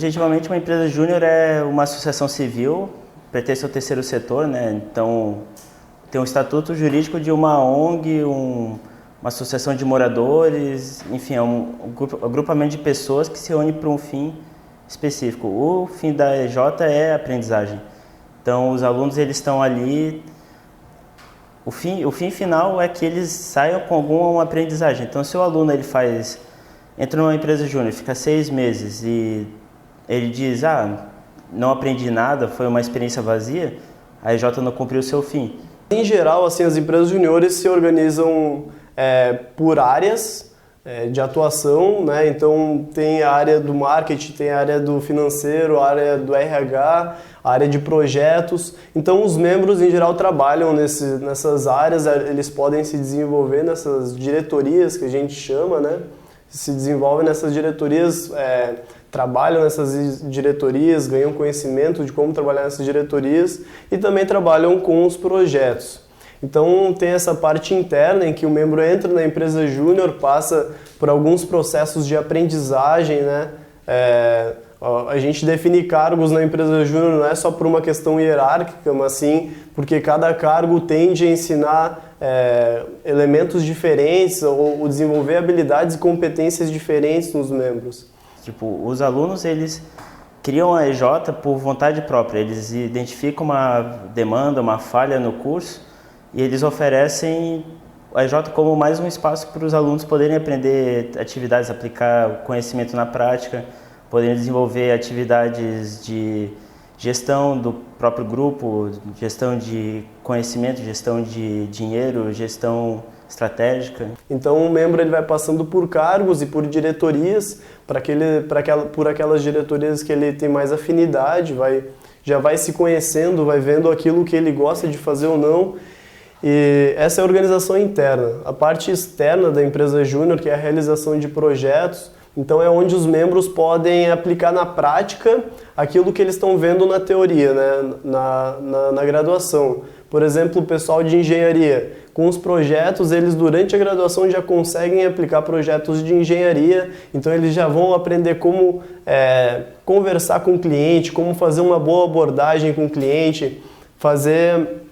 Objetivamente, uma empresa júnior é uma associação civil, pertence ao terceiro setor, né? Então, tem um estatuto jurídico de uma ONG, uma associação de moradores, enfim, é um agrupamento de pessoas que se reúne para um fim específico. O fim da EJ é a aprendizagem. Então, os alunos eles estão ali. O fim final é que eles saiam com alguma aprendizagem. Então, se o aluno entra numa empresa júnior, fica 6 meses e ele diz, não aprendi nada, foi uma experiência vazia, a EJ não cumpriu o seu fim. Em geral, assim, as empresas juniores se organizam por áreas de atuação, né? Então tem a área do marketing, tem a área do financeiro, a área do RH, a área de projetos. Então os membros em geral trabalham nessas áreas, eles podem se desenvolver nessas diretorias que a gente chama, né? Se desenvolvem nessas diretorias, trabalham nessas diretorias, ganham conhecimento de como trabalhar nessas diretorias e também trabalham com os projetos. Então tem essa parte interna em que o membro entra na empresa júnior, passa por alguns processos de aprendizagem, né? A gente define cargos na empresa júnior não é só por uma questão hierárquica, mas sim porque cada cargo tende a ensinar elementos diferentes ou desenvolver habilidades e competências diferentes nos membros. Tipo, os alunos, eles criam a EJ por vontade própria, eles identificam uma demanda, uma falha no curso e eles oferecem a EJ como mais um espaço para os alunos poderem aprender atividades, aplicar o conhecimento na prática, poderem desenvolver atividades de gestão do próprio grupo, gestão de conhecimento, gestão de dinheiro, gestão estratégica. Então o membro ele vai passando por cargos e por diretorias, por aquelas diretorias que ele tem mais afinidade, já vai se conhecendo, vai vendo aquilo que ele gosta de fazer ou não. E essa é a organização interna. A parte externa da empresa júnior, que é a realização de projetos, então é onde os membros podem aplicar na prática aquilo que eles estão vendo na teoria, né? na graduação. Por exemplo, o pessoal de engenharia, com os projetos, eles durante a graduação já conseguem aplicar projetos de engenharia, então eles já vão aprender como conversar com o cliente, como fazer uma boa abordagem com o cliente, fazer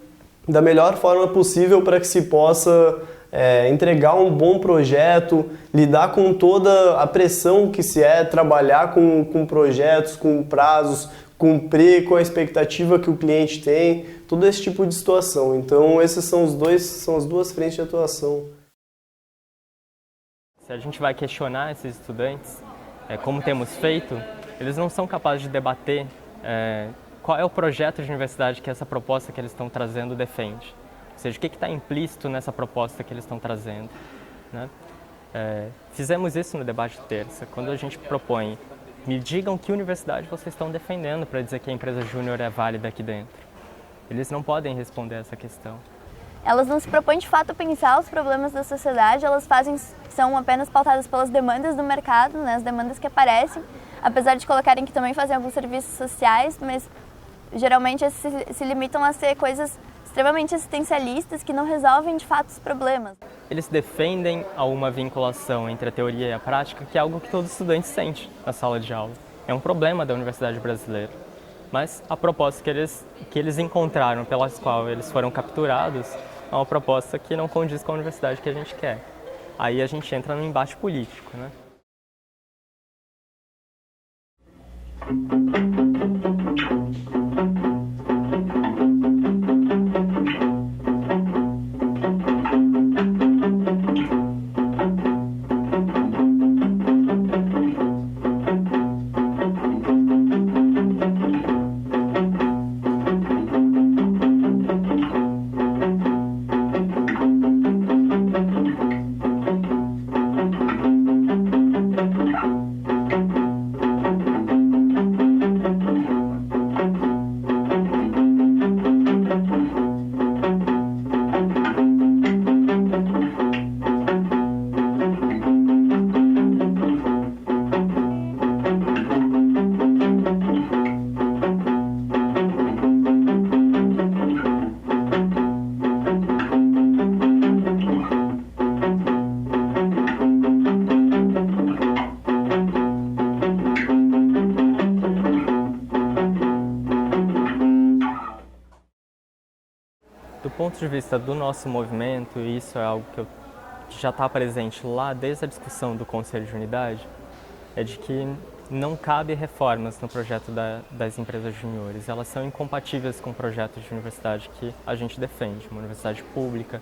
da melhor forma possível para que se possa entregar um bom projeto, lidar com toda a pressão que se trabalhar com projetos, com prazos, cumprir com a expectativa que o cliente tem, todo esse tipo de situação. Então, esses são as duas frentes de atuação. Se a gente vai questionar esses estudantes, como temos feito, eles não são capazes de debater qual é o projeto de universidade que essa proposta que eles estão trazendo defende. Ou seja, o que está implícito nessa proposta que eles estão trazendo, né? Fizemos isso no debate de terça, quando a gente propõe, me digam que universidade vocês estão defendendo para dizer que a empresa júnior é válida aqui dentro. Eles não podem responder essa questão. Elas não se propõem de fato a pensar os problemas da sociedade, elas são apenas pautadas pelas demandas do mercado, né, as demandas que aparecem, apesar de colocarem que também fazem alguns serviços sociais, mas geralmente se limitam a ser coisas extremamente assistencialistas que não resolvem de fato os problemas. Eles defendem uma vinculação entre a teoria e a prática, que é algo que todo estudante sente na sala de aula. É um problema da universidade brasileira. Mas a proposta que eles encontraram, pelas quais eles foram capturados, é uma proposta que não condiz com a universidade que a gente quer. Aí a gente entra num embate político, né? Do ponto de vista do nosso movimento, e isso é algo que já está presente lá desde a discussão do Conselho de Unidade, é de que não cabe reformas no projeto das empresas juniores. Elas são incompatíveis com o projeto de universidade que a gente defende, uma universidade pública,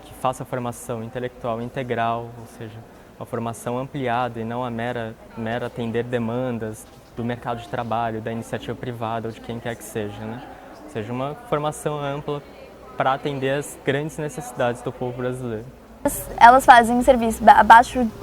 que faça formação intelectual integral, ou seja, uma formação ampliada e não a mera atender demandas do mercado de trabalho, da iniciativa privada ou de quem quer que seja, né? Ou seja, uma formação ampla para atender as grandes necessidades do povo brasileiro. Elas fazem serviço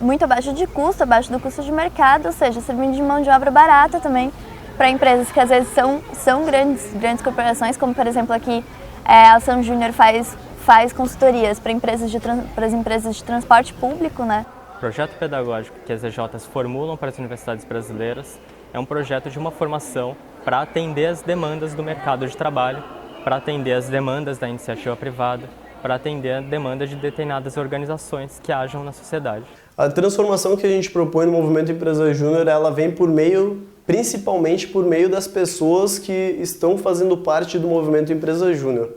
muito abaixo de custo, abaixo do custo de mercado, ou seja, servindo de mão de obra barata também para empresas que às vezes são grandes corporações, como por exemplo aqui a Ação Júnior faz consultorias para as empresas de transporte público, né? O projeto pedagógico que as EJs formulam para as universidades brasileiras é um projeto de uma formação para atender as demandas do mercado de trabalho, para atender as demandas da iniciativa privada, para atender a demanda de determinadas organizações que hajam na sociedade. A transformação que a gente propõe no Movimento Empresa Júnior, ela vem principalmente por meio das pessoas que estão fazendo parte do Movimento Empresa Júnior.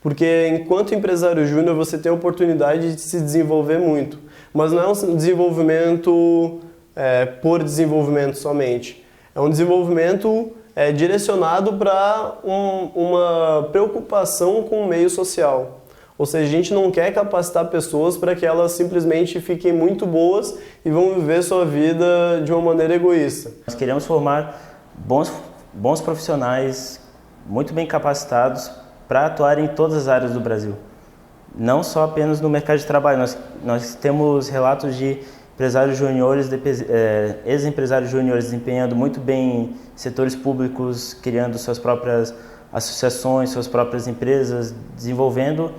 Porque enquanto empresário júnior você tem a oportunidade de se desenvolver muito, mas não é um desenvolvimento por desenvolvimento somente. É um desenvolvimento direcionado para uma preocupação com o meio social. Ou seja, a gente não quer capacitar pessoas para que elas simplesmente fiquem muito boas e vão viver sua vida de uma maneira egoísta. Nós queremos formar bons profissionais, muito bem capacitados para atuar em todas as áreas do Brasil. Não só apenas no mercado de trabalho. Nós temos relatos de empresários júniores, ex-empresários júniores desempenhando muito bem em setores públicos, criando suas próprias associações, suas próprias empresas, desenvolvendo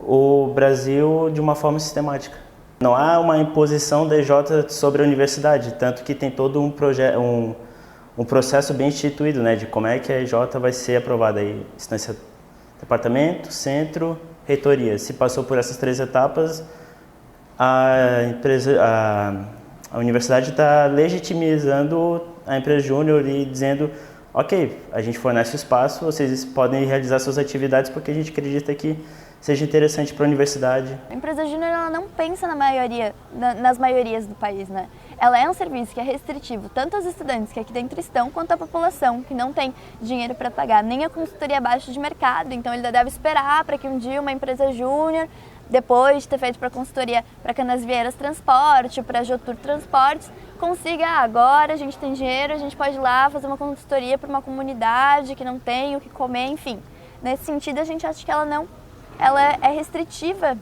o Brasil de uma forma sistemática. Não há uma imposição da EJ sobre a universidade, tanto que tem todo um processo bem instituído, né, de como é que a EJ vai ser aprovada. Aí, instância, departamento, centro, reitoria. Se passou por essas 3 etapas, a universidade está legitimizando a empresa júnior e dizendo: ok, a gente fornece o espaço, vocês podem realizar suas atividades porque a gente acredita que seja interessante para a universidade. A empresa júnior ela não pensa nas maiorias do país, né? Ela é um serviço que é restritivo tanto aos estudantes que aqui dentro estão, quanto à população que não tem dinheiro para pagar nem a consultoria abaixo de mercado. Então ele deve esperar para que um dia uma empresa júnior, depois de ter feito para consultoria para Canasvieiras Transporte, para Jotur Transportes, consiga, agora a gente tem dinheiro, a gente pode ir lá fazer uma consultoria para uma comunidade que não tem o que comer, enfim. Nesse sentido, a gente acha que ela é restritiva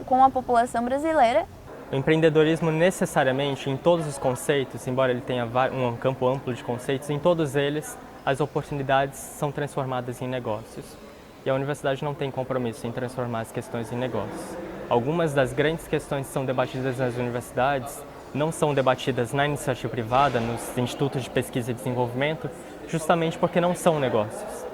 com a população brasileira. O empreendedorismo necessariamente, em todos os conceitos, embora ele tenha um campo amplo de conceitos, em todos eles as oportunidades são transformadas em negócios. E a universidade não tem compromisso em transformar as questões em negócios. Algumas das grandes questões que são debatidas nas universidades não são debatidas na iniciativa privada, nos institutos de pesquisa e desenvolvimento, justamente porque não são negócios.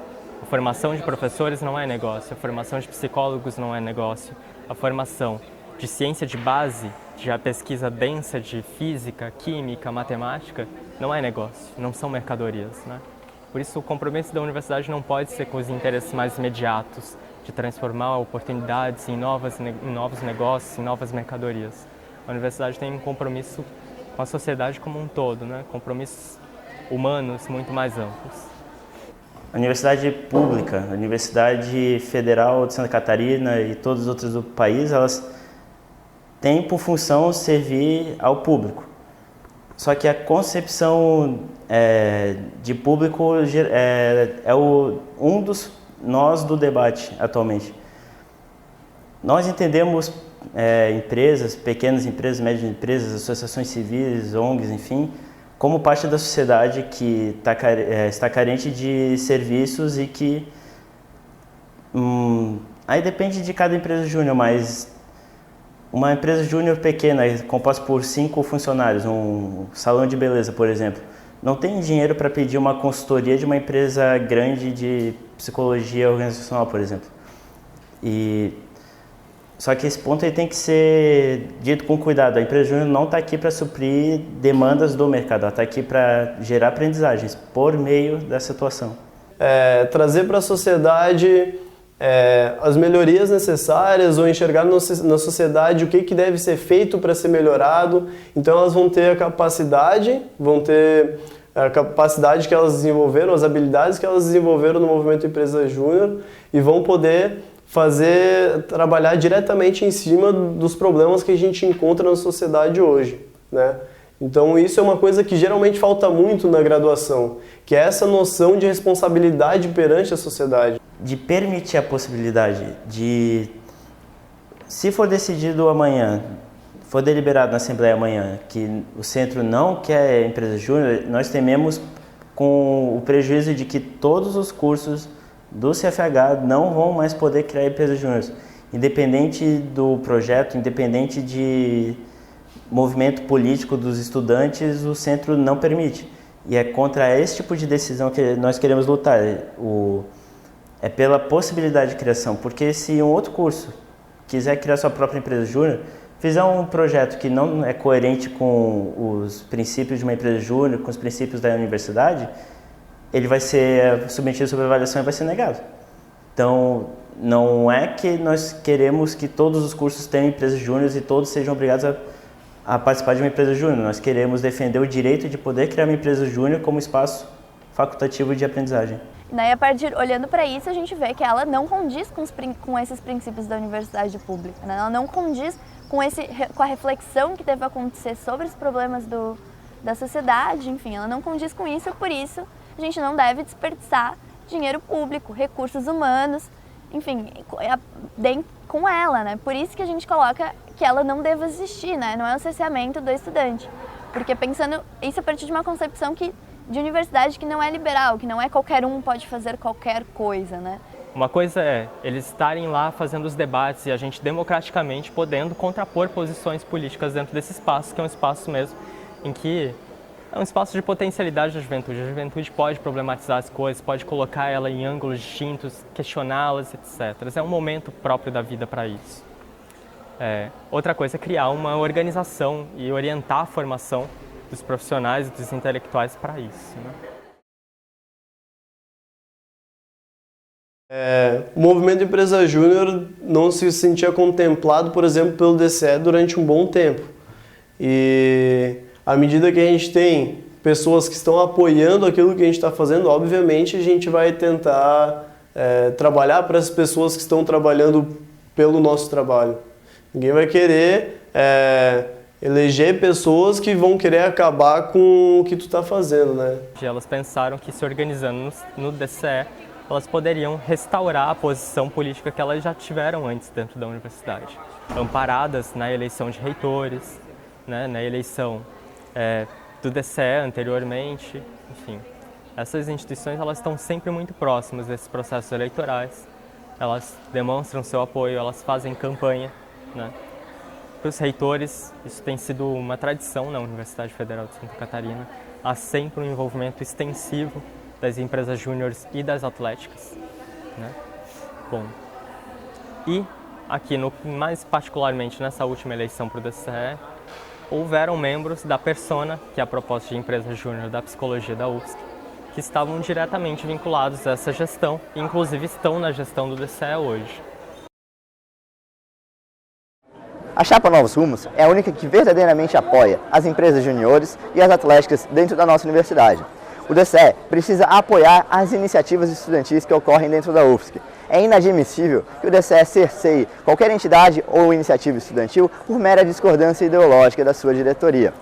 A formação de professores não é negócio, a formação de psicólogos não é negócio, a formação de ciência de base, de a pesquisa densa de física, química, matemática, não é negócio, não são mercadorias, né? Por isso, o compromisso da universidade não pode ser com os interesses mais imediatos, de transformar oportunidades em novos negócios, em novas mercadorias. A universidade tem um compromisso com a sociedade como um todo, né? Compromissos humanos muito mais amplos. A universidade pública, a Universidade Federal de Santa Catarina e todas as outras do país, elas têm por função servir ao público. Só que a concepção de público um dos nós do debate atualmente. Nós entendemos empresas, pequenas empresas, médias empresas, associações civis, ONGs, enfim, como parte da sociedade que está carente de serviços e que aí depende de cada empresa júnior, mas uma empresa júnior pequena, composta por 5 funcionários, um salão de beleza, por exemplo, não tem dinheiro para pedir uma consultoria de uma empresa grande de psicologia organizacional, por exemplo. Só que esse ponto aí tem que ser dito com cuidado. A empresa júnior não está aqui para suprir demandas do mercado, ela está aqui para gerar aprendizagens por meio dessa atuação. Trazer para a sociedade as melhorias necessárias ou enxergar na sociedade o que deve ser feito para ser melhorado. Então elas vão ter a capacidade que elas desenvolveram, as habilidades que elas desenvolveram no movimento Empresa Júnior e vão poder trabalhar diretamente em cima dos problemas que a gente encontra na sociedade hoje, né? Então isso é uma coisa que geralmente falta muito na graduação, que é essa noção de responsabilidade perante a sociedade. De permitir a possibilidade de, se for decidido amanhã, for deliberado na Assembleia amanhã, que o centro não quer empresa júnior, nós tememos com o prejuízo de que todos os cursos do CFH não vão mais poder criar empresas júnior. Independente do projeto, independente de movimento político dos estudantes, o centro não permite. E é contra esse tipo de decisão que nós queremos lutar. É pela possibilidade de criação, porque se um outro curso quiser criar sua própria empresa júnior, fizer um projeto que não é coerente com os princípios de uma empresa júnior, com os princípios da universidade, ele vai ser submetido sob avaliação e vai ser negado. Então, não é que nós queremos que todos os cursos tenham empresas júnior e todos sejam obrigados a participar de uma empresa júnior. Nós queremos defender o direito de poder criar uma empresa júnior como espaço facultativo de aprendizagem. Daí, olhando para isso, a gente vê que ela não condiz com esses princípios da universidade pública, né? Ela não condiz com a reflexão que deve acontecer sobre os problemas da sociedade, enfim, ela não condiz com isso, por isso a gente não deve desperdiçar dinheiro público, recursos humanos, enfim, com ela, né? Por isso que a gente coloca que ela não deva existir, né? Não é o cerceamento do estudante, porque pensando isso a partir de uma concepção de universidade que não é liberal, que não é qualquer um pode fazer qualquer coisa, né? Uma coisa é eles estarem lá fazendo os debates e a gente democraticamente podendo contrapor posições políticas dentro desse espaço, que é um espaço mesmo em que é um espaço de potencialidade da juventude. A juventude pode problematizar as coisas, pode colocar ela em ângulos distintos, questioná-las, etc. É um momento próprio da vida para isso. Outra coisa é criar uma organização e orientar a formação dos profissionais e dos intelectuais para isso, né? O movimento Empresa Júnior não se sentia contemplado, por exemplo, pelo DCE durante um bom tempo. E à medida que a gente tem pessoas que estão apoiando aquilo que a gente está fazendo, obviamente a gente vai tentar trabalhar para as pessoas que estão trabalhando pelo nosso trabalho. Ninguém vai querer eleger pessoas que vão querer acabar com o que tu está fazendo, né? Elas pensaram que se organizando no DCE, elas poderiam restaurar a posição política que elas já tiveram antes dentro da universidade, amparadas na eleição de reitores, né, na eleição do DCE anteriormente, enfim. Essas instituições elas estão sempre muito próximas desses processos eleitorais, elas demonstram seu apoio, elas fazem campanha, né. Para os reitores, isso tem sido uma tradição na Universidade Federal de Santa Catarina, há sempre um envolvimento extensivo das empresas júniores e das atléticas, né? Bom, e aqui, mais particularmente nessa última eleição para o DCE, houveram membros da Persona, que é a proposta de empresa júnior da psicologia da UFSC, que estavam diretamente vinculados a essa gestão, e inclusive estão na gestão do DCE hoje. A Chapa Novos Rumos é a única que verdadeiramente apoia as empresas juniores e as atléticas dentro da nossa universidade. O DCE precisa apoiar as iniciativas estudantis que ocorrem dentro da UFSC. É inadmissível que o DCE cerceie qualquer entidade ou iniciativa estudantil por mera discordância ideológica da sua diretoria.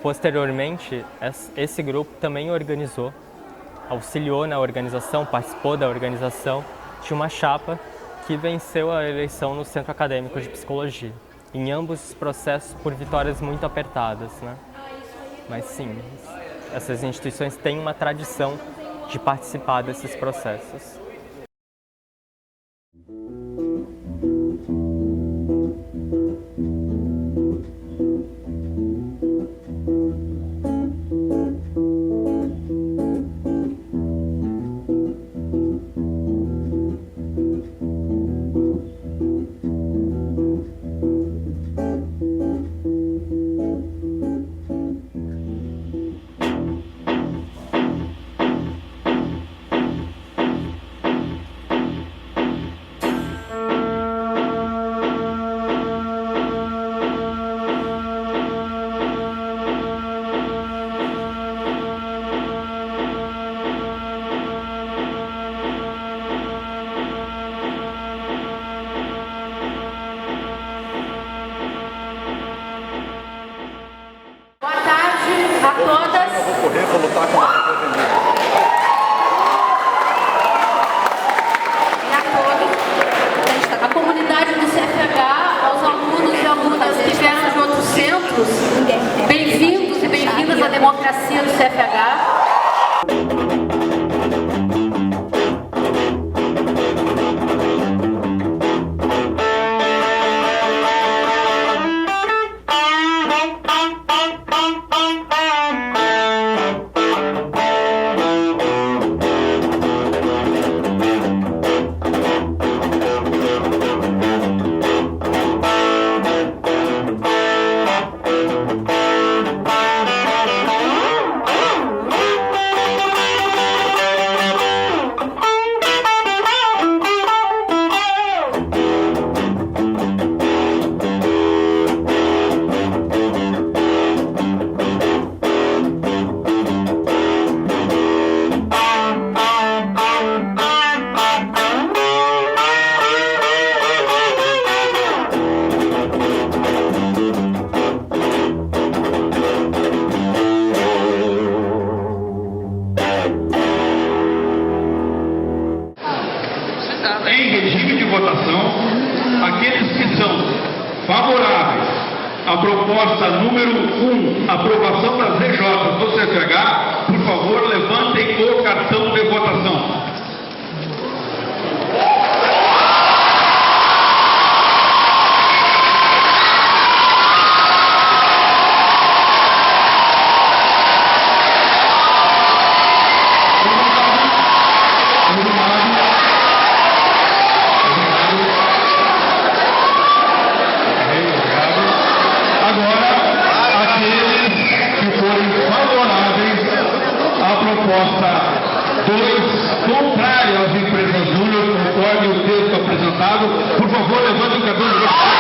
Posteriormente, esse grupo também auxiliou na organização, participou da organização de uma chapa que venceu a eleição no Centro Acadêmico de Psicologia. Em ambos os processos por vitórias muito apertadas, né? Mas sim, essas instituições têm uma tradição de participar desses processos. proposta número 1, aprovação das VJs do CCH, por favor, levantem o cartão de votação. Proposta 2, contrária às empresas júnior, conforme o texto apresentado. Por favor, levante o cartão de votação.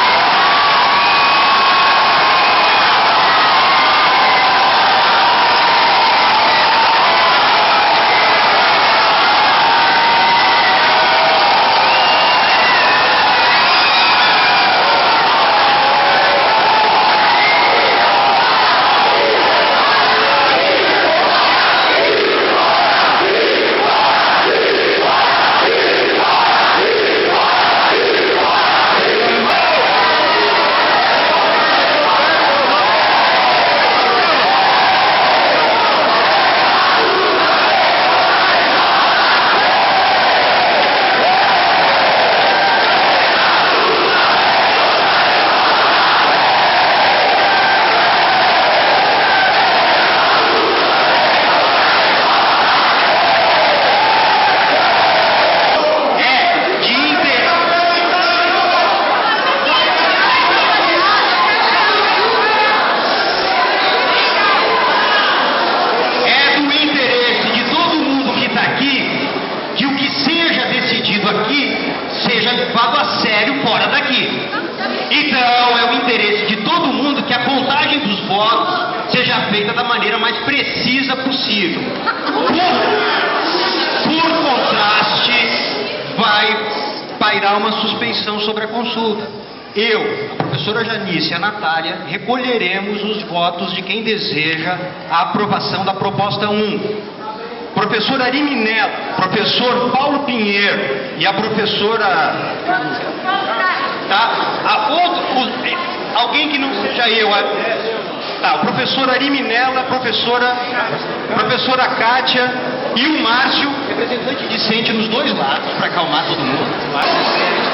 Seja levado a sério fora daqui. Então, é o interesse de todo mundo que a contagem dos votos seja feita da maneira mais precisa possível. Por contraste, vai pairar uma suspeição sobre a consulta. Eu, a professora Janice e a Natália recolheremos os votos de quem deseja a aprovação da proposta 1. Professor Ari Minella, professor Paulo Pinheiro e a professora... Tá? Alguém que não seja eu. Tá, o professor Ari Minella, a professora Kátia e o Márcio, representante discente nos dois lados, para acalmar todo mundo.